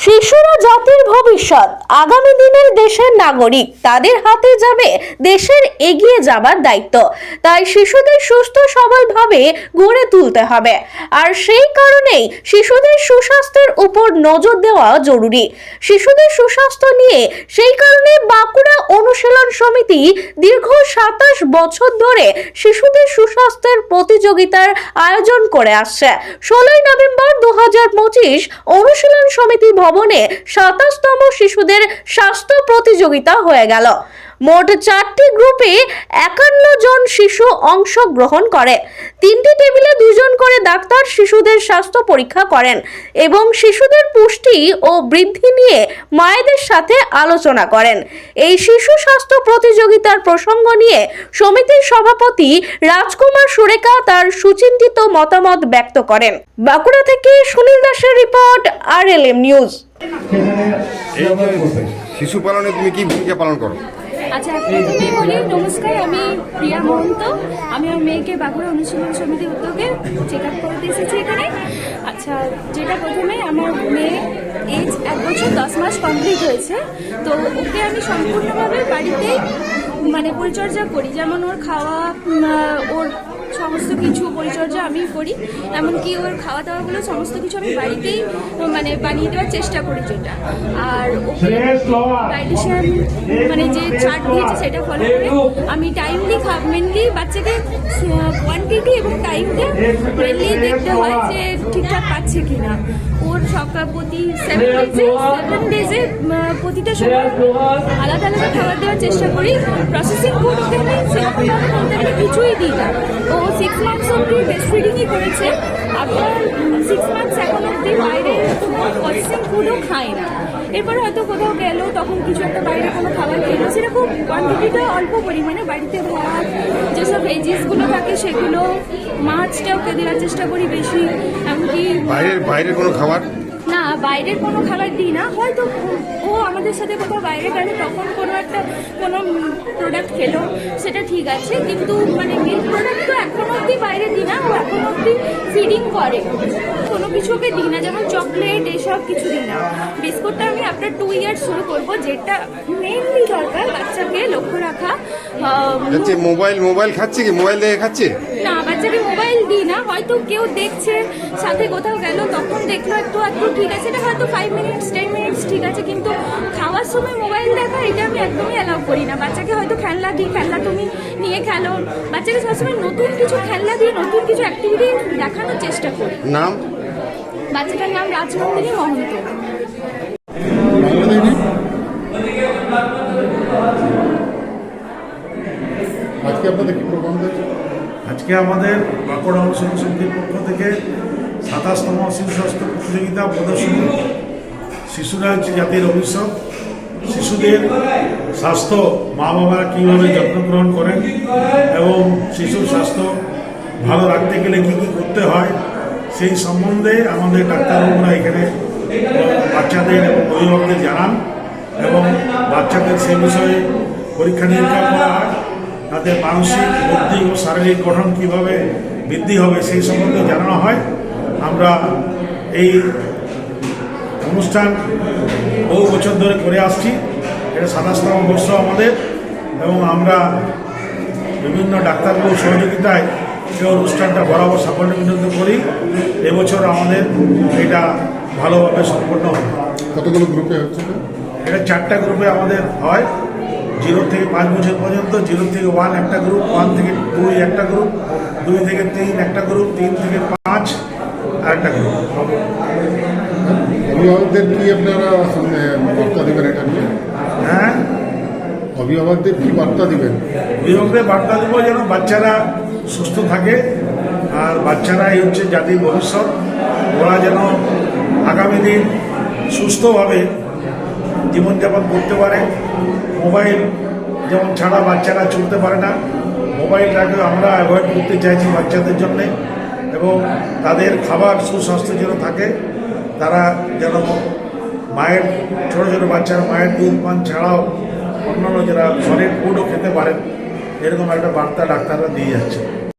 শিশুরা জাতির ভবিষ্যৎ, আগামী দিনের দেশের নাগরিক। তাদের হাতে যাবে দেশের এগিয়ে যাবার দায়িত্ব। তাই শিশুদের সুস্থ সবলভাবে গড়ে তুলতে হবে। আর সেই কারণেই শিশুদের সুস্বাস্থ্যের উপর নজর দেওয়া জরুরি। শিশুদের সুস্বাস্থ্য নিয়ে সেই কারণে বাঁকুড়া অনুশীলন সমিতি দীর্ঘ 27 বছর ধরে শিশুদের সুস্বাস্থ্যের প্রতিযোগিতার আয়োজন করে আসছে। 16 নভেম্বর 2025 অনুশীলন সমিতি ভবনে 27তম শিশুদের স্বাস্থ্য প্রতিযোগিতা হয়ে গেল। মোট 4টি গ্রুপে 51 জন শিশু অংশগ্রহণ করে। 3টি টেবিলে 2 জন করে ডাক্তার শিশুদের স্বাস্থ্য পরীক্ষা করেন এবং শিশুদের পুষ্টি ও বৃদ্ধি নিয়ে মায়েদের সাথে আলোচনা করেন। এই শিশু স্বাস্থ্য প্রতিযোগিতার প্রসঙ্গ নিয়ে সমিতির সভাপতি রাজকুমার সুরেখা তার সুচিন্তিত মতামত ব্যক্ত করেন। বাঁকুড়া থেকে সুনীল দাসের রিপোর্ট, RLM নিউজ। শিশু পালনে তুমি কি ভূমিকা পালন করো? আচ্ছা, প্রথমেই বলি নমস্কার, আমি প্রিয়া মহন্ত। আমি আমার মেয়েকে বাঁকুড়া অনুশীলন সমিতির উদ্যোগে চেক আপ করতে এসেছি এখানে। আচ্ছা, যেটা প্রথমে আমার মেয়ে এজ 1 বছর 10 মাস কমপ্লিট হয়েছে। তো ওকে আমি সম্পূর্ণভাবে বাড়িতেই পরিচর্যা করি, যেমন ওর খাওয়া, ওর সমস্ত কিছু পরিচর্যা আমি করি। এমনকি ওর খাওয়া দাওয়াগুলো সমস্ত কিছু আমি বাড়িতেই বানিয়ে দেওয়ার চেষ্টা করি যেটা। আর ওকে ডায়েটিশিয়ান যে চার্ট দিয়েছে সেটা ফলো করে আমি টাইমলি মেনলি বাচ্চাকে কোয়ান্টিটি এবং টাইমটা মেনলি দেখতে হয় যে ঠিকঠাক পাচ্ছে কিনা। ওর সকাল প্রতি 7 ডেজে প্রতিটা সময় আলাদা আলাদা খাবার দেওয়ার চেষ্টা করি। প্রসেসিং ফুড ওকে আমি সেরকমভাবে কিছুই দিই না। ও 6 মান্থস অব্দি ব্রেস্ট ফিডিংই করেছে। আফটার 6 মান্থস এখন অব্দি বাইরে কোনো প্রসেসিং ফুডও খায় না। এরপর হয়তো কোথাও গেল, তখন কিছু একটা বাইরে কোনো খাবার খেলো, সেরকম কোয়ান্টিটিটা অল্প পরিমাণে বাড়িতে ভাত, যেসব ভেজিসগুলো থাকে সেগুলো, মাছটা ওকে দেওয়ার চেষ্টা করি বেশি। এমনকি বাইরের কোনো খাবার না, বাইরের কোনো খাবার দিই না। হয়তো ও আমাদের সাথে কোথাও বাইরে গেলে তখন কোনো প্রোডাক্ট খেলো, সেটা ঠিক আছে, কিন্তু মিল্ক প্রোডাক্ট তো এখন অব্দি বাইরে দিই না। ও এখন অব্দি ফিডিং করে, কোনো কিছু ওকে দিই না, যেমন চকলেট এসব কিছু দিই না। বিস্কুটটা আমি আফটার 2 ইয়ার্স শুরু করবো, যেটা মেনলি দরকার বাচ্চাকে লক্ষ্য রাখা। মোবাইল খাচ্ছে কি? মোবাইল দেখে খাচ্ছে না, বাচ্চাকে মোবাইল দিই না। হয়তো কেউ দেখছে, সাথে কোথাও গেল, তখন দেখলো একটু ঠিক আছে, এটা হয়তো 5 মিনিটস 10 মিনিটস ঠিক আছে, কিন্তু খাওয়ার সময় মোবাইল দেখা এটা আমি একদমই অ্যালাউ করি না। বাচ্চাকে হয়তো খেলনা দিই, খেলনা তুমি নিয়ে খেলো। বাচ্চাকে সবসময় নতুন কিছু খেলনা দিয়ে নতুন কিছু অ্যাক্টিভিটি দেখানোর চেষ্টা করি। নাম? বাচ্চাটার নাম রাজনন্দিনী মহন্ত। আজকে আপনাদের কি প্রোগ্রাম হয়েছে? আজকে আমাদের বাঁকুড়া অনুশীলন সমিতির পক্ষ থেকে 27তম শিশু স্বাস্থ্য প্রতিযোগিতা প্রদর্শনী। শিশুরা হচ্ছে জাতির ভবিষ্যৎ। শিশুদের স্বাস্থ্য মা বাবারা কীভাবে যত্ন গ্রহণ করেন এবং শিশুর স্বাস্থ্য ভালো রাখতে গেলে কী কী করতে হয় সেই সম্বন্ধে আমাদের ডাক্তারবাবুরা এখানে বাচ্চাদের এবং অভিভাবকদের জানান এবং বাচ্চাদের সেই বিষয়ে পরীক্ষা নিরীক্ষা করা হয়। তাদের মানসিক, বৌদ্ধিক ও শারীরিক গঠন কীভাবে বৃদ্ধি হবে সেই সম্বন্ধে জানানো হয়। আমরা এই অনুষ্ঠান বহু বছর ধরে করে আসছি। এটা 27তম বর্ষ আমাদের, এবং আমরা বিভিন্ন ডাক্তারবাবুর সহযোগিতায় এই অনুষ্ঠানটা বরাবর সাফল্যমণ্ডিত করি। এবছর আমাদের এটা ভালোভাবে সম্পন্ন হবে। কতগুলো গ্রুপে হচ্ছে? এটা 4টা গ্রুপে আমাদের হয়। 0 থেকে 5 বছর পর্যন্ত, 0 থেকে 1 একটা গ্রুপ, 1 থেকে 2 একটা গ্রুপ, 2 থেকে 3 একটা গ্রুপ, 3 থেকে 5 আর একটা গ্রুপ। অভিভাবকদের কি আপনারা বার্তা দেবেন এটা নিয়ে? হ্যাঁ, অভিভাবকদের কি বার্তা দিবেন? অভিভাবকদের বার্তা দেবো যেন বাচ্চারা সুস্থ থাকে, আর বাচ্চারাই হচ্ছে জাতির ভবিষ্যৎ। ওরা যেন আগামী দিন সুস্থভাবে জীবনযাপন করতে পারে। মোবাইল যেমন ছাড়া বাচ্চারা চলতে পারে না, মোবাইলটাকে আমরা অ্যাভয়েড করতে চাইছি বাচ্চাদের জন্যে, এবং তাদের খাবার সুস্বাস্থ্য যেন থাকে। তারা যেন মায়ের ছোটো ছোটো বাচ্চারা মায়ের দুধ পান ছাড়াও অন্যান্য যারা সলিড ফুডও খেতে পারেন, এরকম একটা বার্তা ডাক্তাররা দিয়ে যাচ্ছে।